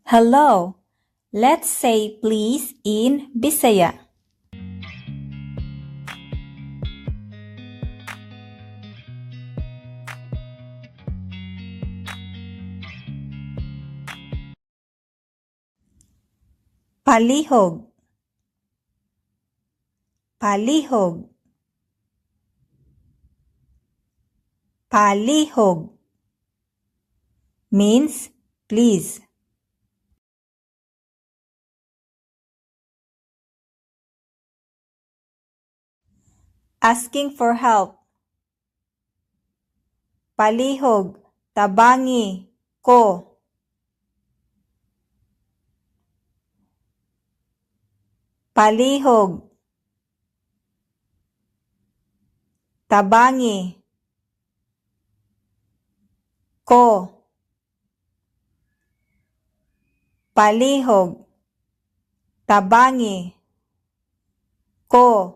Hello. Let's say please in Bisaya. Palihog. Palihog. Palihog means please. Asking for help. Palihog, tabangi ko. Palihog, tabangi ko. Palihog, tabangi ko.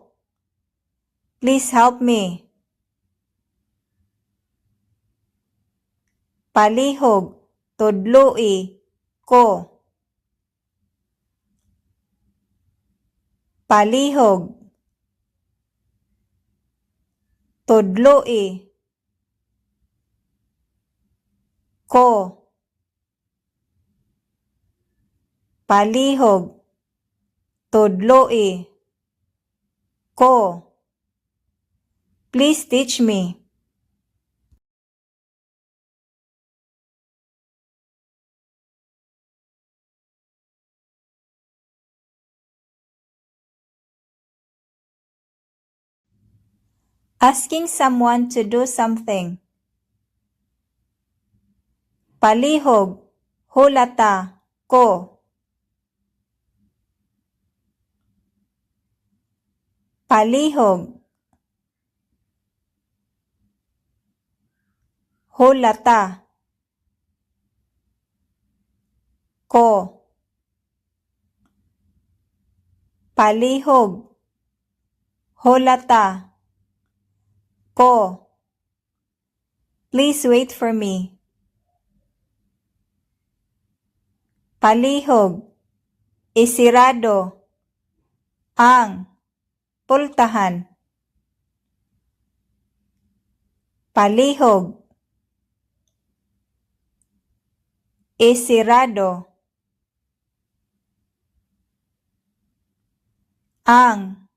Please help me. Palihog, tudloi ko. Palihog, tudloi ko. Palihog, tudloi ko. Please teach me. Asking someone to do something. Palihog, hulata ko. Palihog, hulata ko. Palihog, hulata ko. Please wait for me. Palihog, isirado ang pultahan. Palihog, isirado ang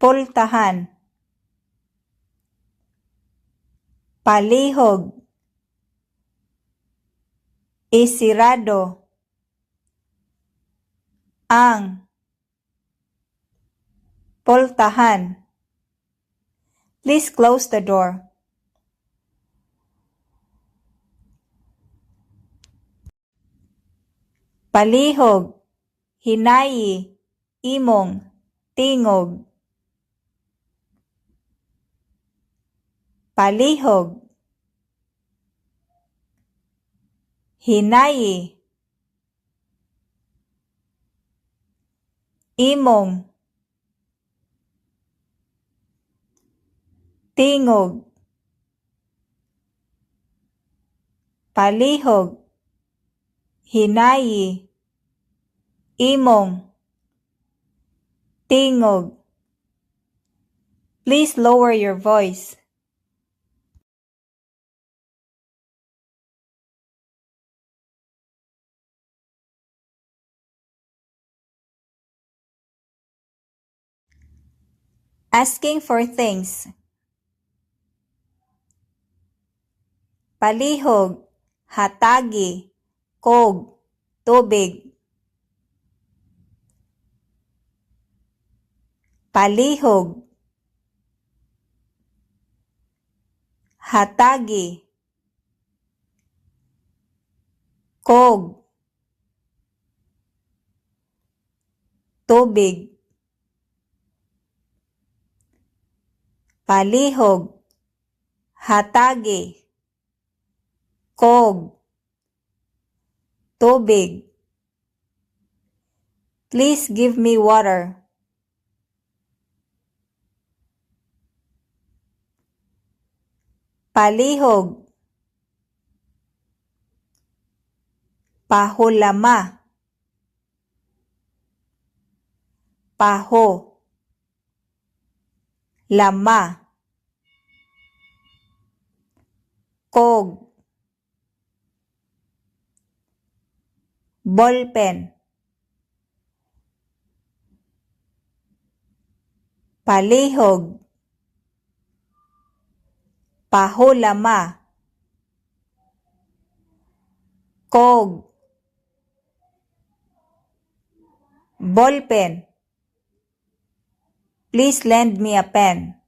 pultahan. Palihog, isirado ang pultahan. Please close the door. Palihog, hinayi imong tingog. Palihog, hinayi imong tingog. Palihog, hinayi imong tingog. Please lower your voice. Asking for things. Palihog, hatagi kog tubig. Palihog, hatagi kog tubig. Palihog, hatagi kog tubig. Please give me water. Palihog, Pahulama. Paho. Lama. Kog. Ballpen. Palihog. Pahulama. Kog. Ballpen. Please lend me a pen.